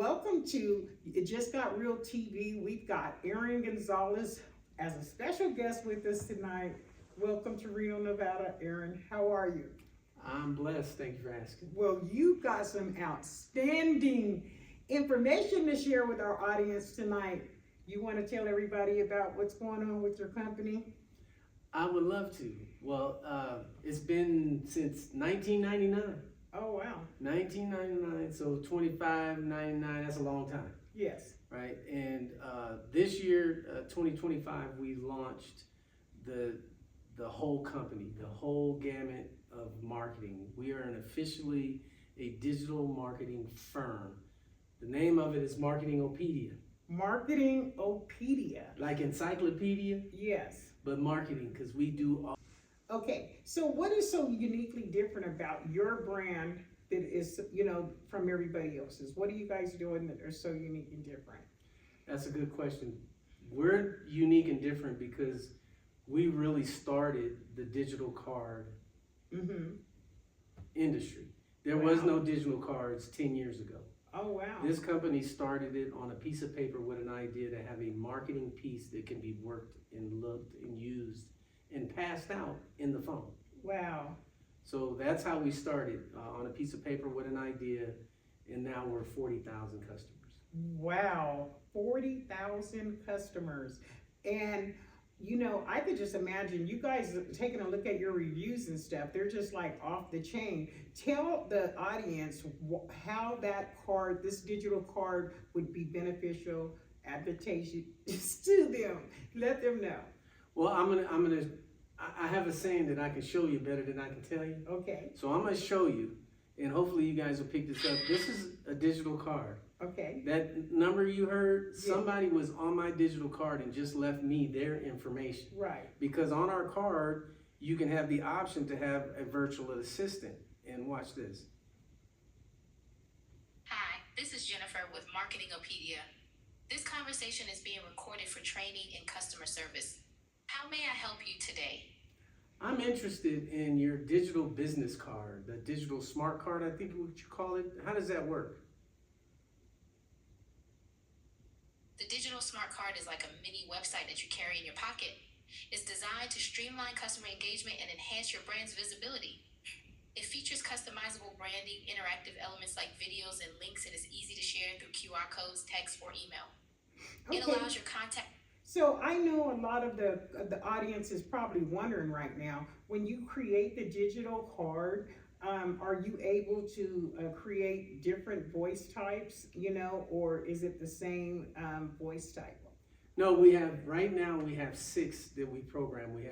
Welcome to It Just Got Real TV. We've got Arron Gonzales as a special guest with us tonight. Welcome to Reno, Nevada. Arron, how are you? I'm blessed. Thank you for asking. Well, you got some outstanding information to share with our audience tonight. You want to tell everybody about what's going on with your company? I would love to. Well, it's been since 1999. Oh, wow. 1999, so 25.99. That's a long time, Yes. right? And this year, 2025, we launched the whole company, the whole gamut of marketing. We are officially a digital marketing firm. The name of it is Marketing Opedia. Marketing Opedia. Like encyclopedia, Yes. but marketing, because we do all. Okay, so what is so uniquely different about your brand that is, from everybody else's? What are you guys doing that are so unique and different? That's a good question. We're unique and different because we really started the digital card industry. There was no digital cards 10 years ago. Oh, wow. This company started it on a piece of paper with an idea to have a marketing piece that can be worked and looked and used and passed out in the phone. Wow. So that's how we started, on a piece of paper with an idea, and now we're 40,000 customers. Wow, 40,000 customers. And, I could just imagine you guys taking a look at your reviews and stuff. They're just like off the chain. Tell the audience how that card, this digital card, would be beneficial, advantageous to them. Let them know. Well, I have a saying that I can show you better than I can tell you. Okay. So I'm gonna show you, and hopefully you guys will pick this up. This is a digital card. Okay. That number you heard, somebody was on my digital card and just left me their information. Right. Because on our card, you can have the option to have a virtual assistant. And watch this. Hi, this is Jennifer with Marketing Opedia. This conversation is being recorded for training and customer service. How may I help you today? I'm interested in your digital business card, the digital smart card, I think what you call it. How does that work? The digital smart card is like a mini website that you carry in your pocket. It's designed to streamline customer engagement and enhance your brand's visibility. It features customizable branding, interactive elements like videos and links, and is easy to share through QR codes, text, or email. It allows your contact. So I know a lot of the audience is probably wondering right now, when you create the digital card, are you able to create different voice types, or is it the same voice type? No, right now we have 6 that we program.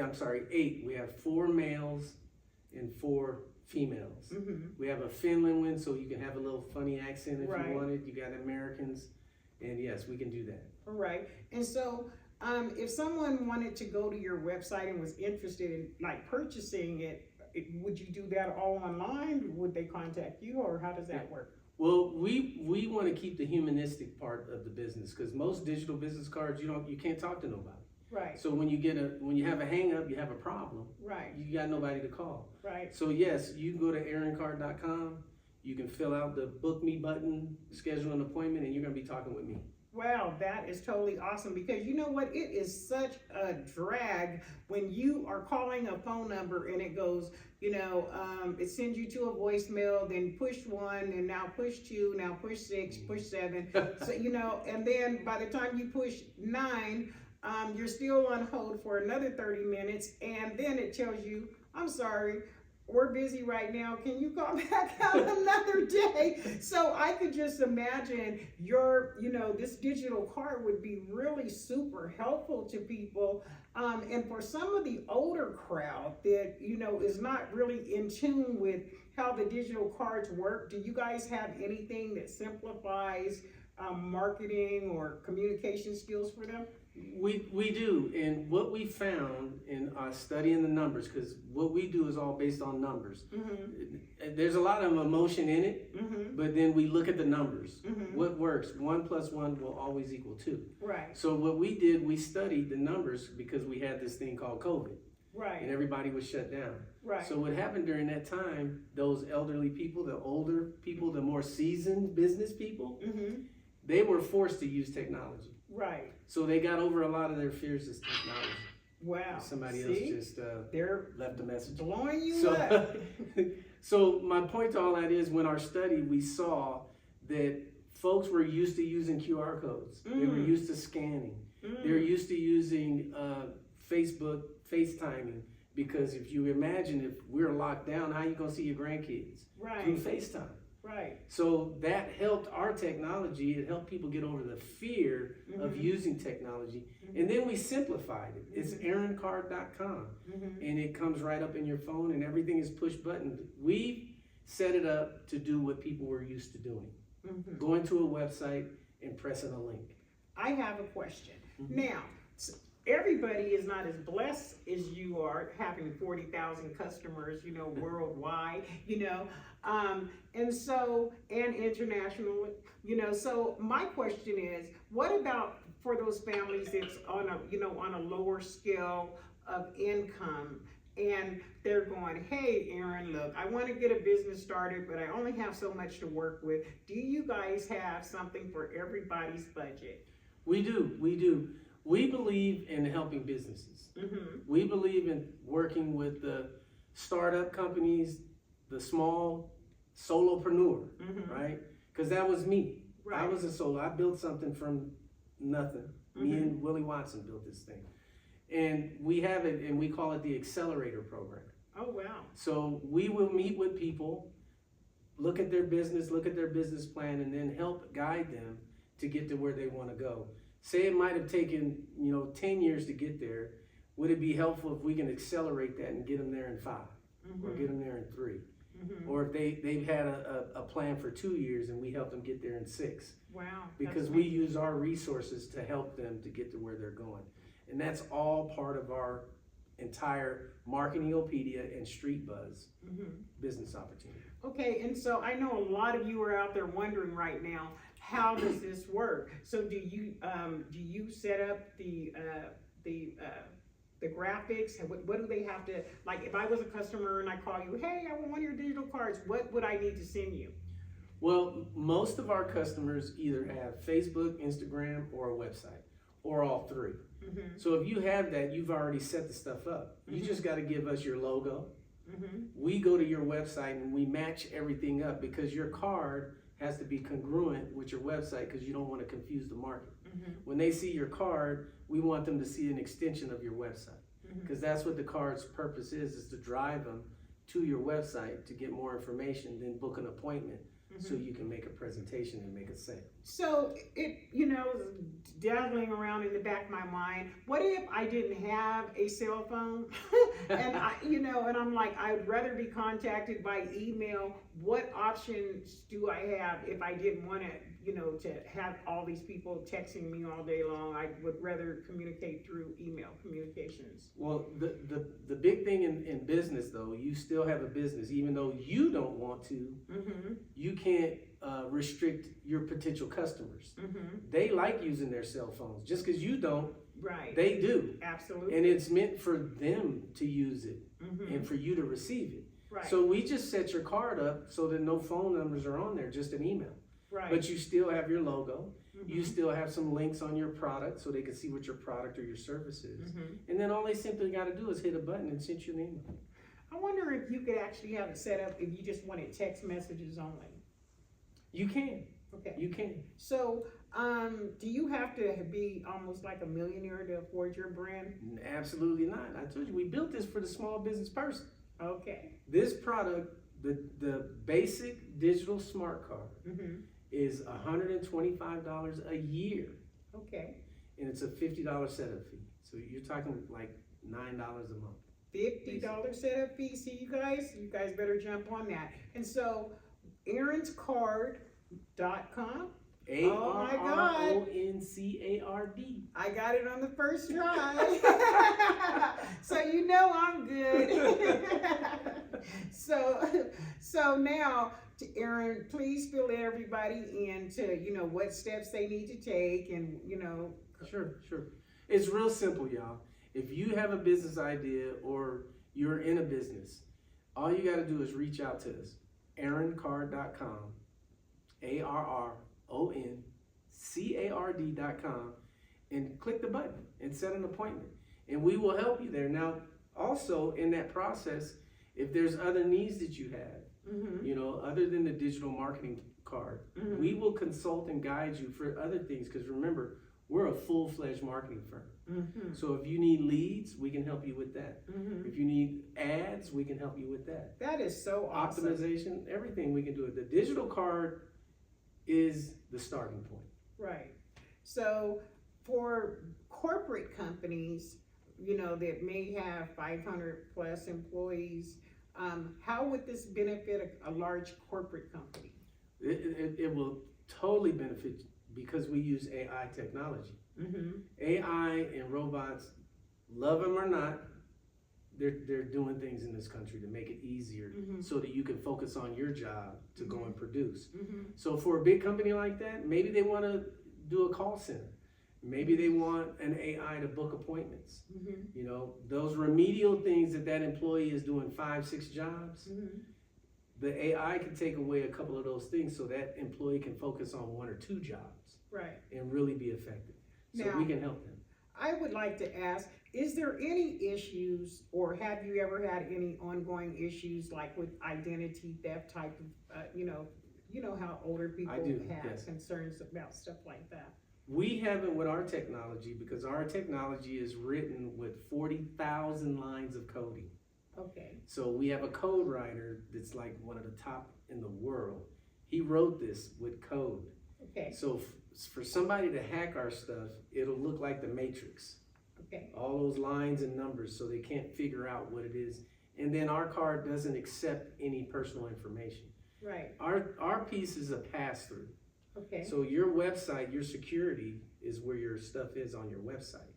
I'm sorry, 8. We have 4 males and 4 females. We have a Finland one, so you can have a little funny accent if you wanted. You got Americans, and yes, we can do that. All right. And so if someone wanted to go to your website and was interested in purchasing it, would you do that all online? Would they contact you, or how does that work? Well, we want to keep the humanistic part of the business, because most digital business cards, you can't talk to nobody. Right. So when you have a hang up, you have a problem. Right. You got nobody to call. Right. So yes, you can go to arroncard.com. You can fill out the book me button, schedule an appointment, and you're gonna be talking with me. Wow, that is totally awesome, because you know what? It is such a drag when you are calling a phone number and it goes, it sends you to a voicemail, then push 1, and now push 2, now push 6, push 7. So, and then by the time you push 9, you're still on hold for another 30 minutes, and then it tells you, I'm sorry, we're busy right now. Can you call back out another day? So I could just imagine this digital card would be really super helpful to people. And for some of the older crowd that, is not really in tune with how the digital cards work, do you guys have anything that simplifies marketing or communication skills for them? We do, and what we found in studying the numbers, because what we do is all based on numbers. There's a lot of emotion in it, but then we look at the numbers. What works? 1 + 1 will always equal 2. Right. So what we did, we studied the numbers because we had this thing called COVID. Right. and everybody was shut down. Right. So what happened during that time, those elderly people, the older people, the more seasoned business people, they were forced to use technology. Right. So they got over a lot of their fears of technology. Wow. Somebody See? else just They're left a message. blowing you So, up. so my point to all that is, when our study, we saw that folks were used to using QR codes. They were used to scanning. They were used to using Facebook FaceTiming, because if you imagine, if we're locked down, how you gonna see your grandkids? Right. Through FaceTime. Right. So that helped our technology. It helped people get over the fear of using technology. And then we simplified it. It's ArronCard.com. And it comes right up in your phone, and everything is push button. We set it up to do what people were used to doing. Going to a website and pressing a link. I have a question. Now, everybody is not as blessed as you are, having 40,000 customers, worldwide, and international, so my question is, what about for those families that's on a lower scale of income, and they're going, hey, Arron, look, I want to get a business started, but I only have so much to work with. Do you guys have something for everybody's budget? We do. We believe in helping businesses. We believe in working with the startup companies, the small solopreneur, right? Because that was me. Right. I was a solo. I built something from nothing. Me and Willie Watson built this thing. And we have it, and we call it the Accelerator Program. Oh, wow. So we will meet with people, look at their business plan, and then help guide them to get to where they want to go. Say it might have taken, 10 years to get there. Would it be helpful if we can accelerate that and get them there in 5 or get them there in 3? Or if they've had a plan for 2 years and we help them get there in 6. Wow. Because we use our resources to help them to get to where they're going. And that's all part of our entire Marketing Opedia and Street Buzz business opportunity. Okay, and so I know a lot of you are out there wondering right now, how does this work? So do you set up the graphics? What do they have to, like, if I was a customer and I call you, hey, I want one of your digital cards, what would I need to send you? Well, most of our customers either have Facebook, Instagram, or a website, or all 3. So if you have that, you've already set the stuff up. You just got to give us your logo. We go to your website and we match everything up, because your card has to be congruent with your website, because you don't want to confuse the market. When they see your card, we want them to see an extension of your website, because that's what the card's purpose is to drive them to your website to get more information, then book an appointment so you can make a presentation and make a sale. So it, dazzling around in the back of my mind, what if I didn't have a cell phone and and I'm like, I'd rather be contacted by email. What options do I have if I didn't want to, to have all these people texting me all day long? I would rather communicate through email communications. Well, the big thing in business, though, you still have a business, even though you don't want to. You can't restrict your potential customers. They like using their cell phones. Just because you don't, right? They do. Absolutely. And it's meant for them to use it and for you to receive it. Right. So we just set your card up so that no phone numbers are on there, just an email. Right. But you still have your logo. You still have some links on your product so they can see what your product or your service is. And then all they simply got to do is hit a button and send you an email. I wonder if you could actually have it set up if you just wanted text messages only. You can. Okay. You can. So, do you have to be almost like a millionaire to afford your brand? Absolutely not. I told you, we built this for the small business person. Okay. This product, the basic digital smart card, is $125 a year. Okay. And it's a $50 setup fee. So you're talking like $9 a month. $50 setup fee. See, you guys better jump on that. And so, ArronsCard.com. ARRONCARD. I got it on the first try. So I'm good. So now, Arron, please fill everybody in to, what steps they need to take and, Sure. It's real simple, y'all. If you have a business idea or you're in a business, all you got to do is reach out to us, arroncard.com, ARRONCARD.com, and click the button and set an appointment. And we will help you there. Now, also in that process, if there's other needs that you have, you know, other than the digital marketing card, we will consult and guide you for other things. Because remember, we're a full-fledged marketing firm. So if you need leads, we can help you with that. If you need ads, we can help you with that. That is so awesome. Optimization, everything we can do it. The digital card is the starting point. Right. So for corporate companies, you know, that may have 500 plus employees, how would this benefit a large corporate company? It will totally benefit because we use AI technology. AI and robots, love them or not, they're doing things in this country to make it easier so that you can focus on your job to go and produce. So for a big company like that, maybe they want to do a call center. Maybe they want an AI to book appointments. You know, those remedial things that employee is doing 5-6 jobs, the AI can take away a couple of those things so that employee can focus on 1 or 2 jobs. Right. And really be effective. So Now, we can help them. I would like to ask, is there any issues, or have you ever had any ongoing issues like with identity theft type of, you know how older people have yes. concerns about stuff like that? We haven't with our technology because our technology is written with 40,000 lines of coding. Okay. So we have a code writer that's like one of the top in the world. He wrote this with code. Okay. So for somebody to hack our stuff, it'll look like the Matrix. Okay. All those lines and numbers so they can't figure out what it is. And then our card doesn't accept any personal information. Right. Our piece is a pass-through. Okay. So your website, your security is where your stuff is on your website.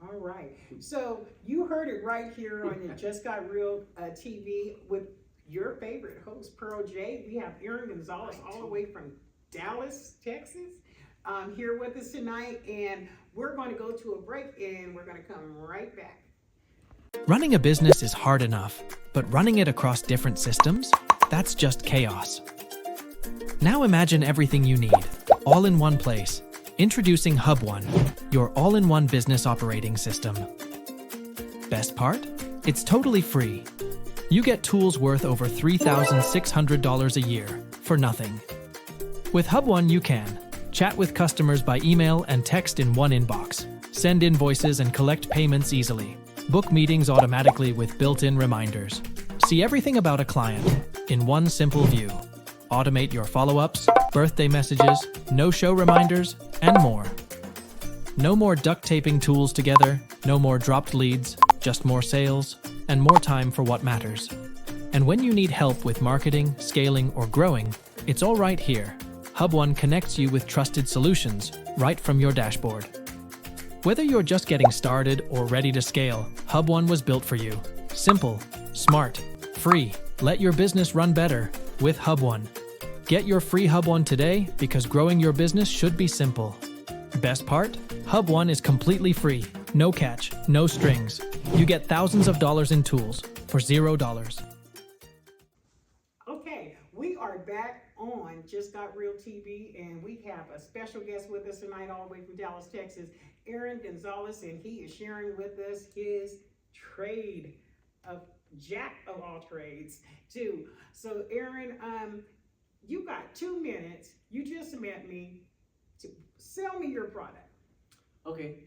All right. So you heard it right here on your Just Got Real TV with your favorite host, Pearl J. We have Arron Gonzales all the way from Dallas, Texas, here with us tonight. And we're going to go to a break and we're going to come right back. Running a business is hard enough, but running it across different systems? That's just chaos. Now imagine everything you need, all in one place. Introducing HubOne, your all-in-one business operating system. Best part? It's totally free. You get tools worth over $3,600 a year for nothing. With HubOne, you can chat with customers by email and text in one inbox, send invoices and collect payments easily, book meetings automatically with built-in reminders, see everything about a client in one simple view, automate your follow-ups, birthday messages, no-show reminders, and more. No more duct taping tools together, no more dropped leads, just more sales, and more time for what matters. And when you need help with marketing, scaling, or growing, it's all right here. HubOne connects you with trusted solutions right from your dashboard. Whether you're just getting started or ready to scale, HubOne was built for you. Simple, smart, free. Let your business run better with HubOne. Get your free HubOne today because growing your business should be simple. Best part? HubOne is completely free. No catch, no strings. You get thousands of dollars in tools for $0. Okay, we are back on Just Got Real TV, and we have a special guest with us tonight, all the way from Dallas, Texas, Arron Gonzales, and he is sharing with us his trade of jack of all trades too. So Arron, you got 2 minutes. You just met me to sell me your product. Okay.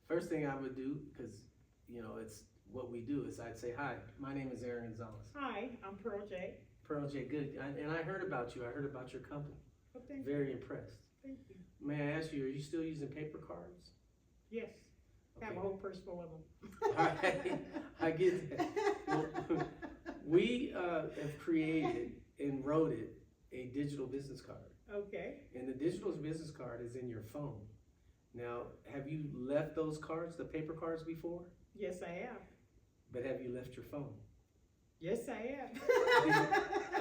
First thing I would do, because you know it's what we do, is I'd say, hi, my name is Arron Gonzales. Hi, I'm Pearl J. Pearl J, good. And I heard about you. I heard about your company. Oh, thank Very you. impressed. Thank you. May I ask you, are you still using paper cards? Yes. Have Okay. a whole purse full of them. All right. I get that. Well, we have created and wrote it a digital business card. Okay. And the digital business card is in your phone. Now, have you left those cards, the paper cards, before? Yes, I have. But have you left your phone? Yes, I have.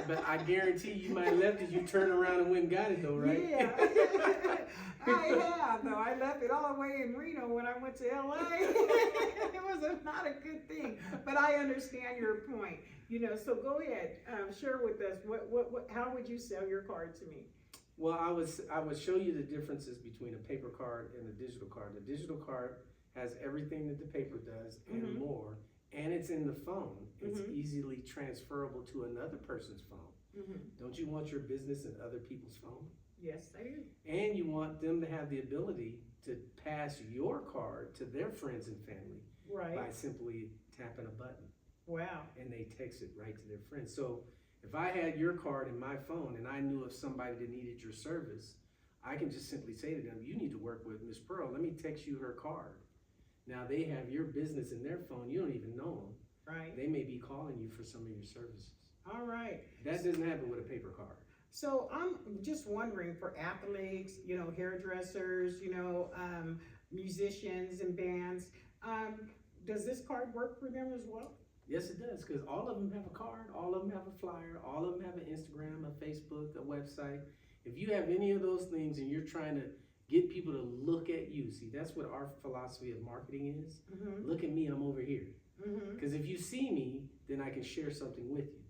But I guarantee you might have left it. You turned around and went and got it though, right? Yeah. I have, though. I left it all the way in Reno when I went to LA. It was not a good thing, but I understand your point. So go ahead, share with us how would you sell your card to me? Well, I would show you the differences between a paper card and a digital card. The digital card has everything that the paper does and more, and it's in the phone. It's easily transferable to another person's phone. Don't you want your business in other people's phone? Yes, I do. And you want them to have the ability to pass your card to their friends and family by simply tapping a button. Wow. And they text it right to their friends. So if I had your card in my phone and I knew of somebody that needed your service, I can just simply say to them, you need to work with Miss Pearl. Let me text you her card. Now they have your business in their phone. You don't even know them. Right. They may be calling you for some of your services. All right. That doesn't happen with a paper card. So I'm just wondering, for athletes, hairdressers, musicians and bands, does this card work for them as well? Yes, it does, because all of them have a card, all of them have a flyer, all of them have an Instagram, a Facebook, a website. If you have any of those things and you're trying to get people to look at you, see, that's what our philosophy of marketing is. Look at me, I'm over here. Because if you see me, then I can share something with you.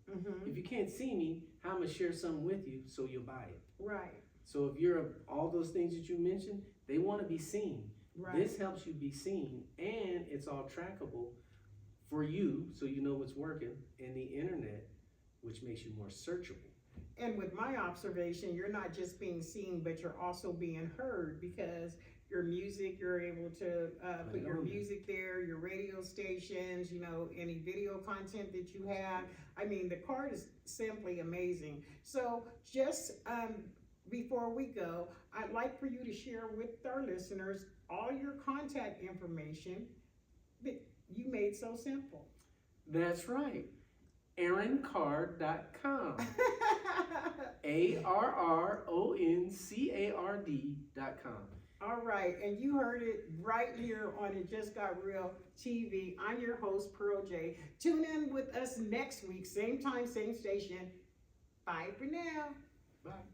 If you can't see me, how am I gonna share something with you so you'll buy it? Right. So if you're all those things that you mentioned, they want to be seen. Right. This helps you be seen, and it's all trackable for you, so you know what's working, and the internet, which makes you more searchable. And with my observation, you're not just being seen, but you're also being heard, because your music, you're able to put your music there, your radio stations, any video content that you have. I mean, the card is simply amazing. So just before we go, I'd like for you to share with our listeners all your contact information that you made so simple. That's right. ArronCard.com. ARRONCARD.com. All right, and you heard it right here on It Just Got Real TV. I'm your host, Pearl J. Tune in with us next week, same time, same station. Bye for now. Bye.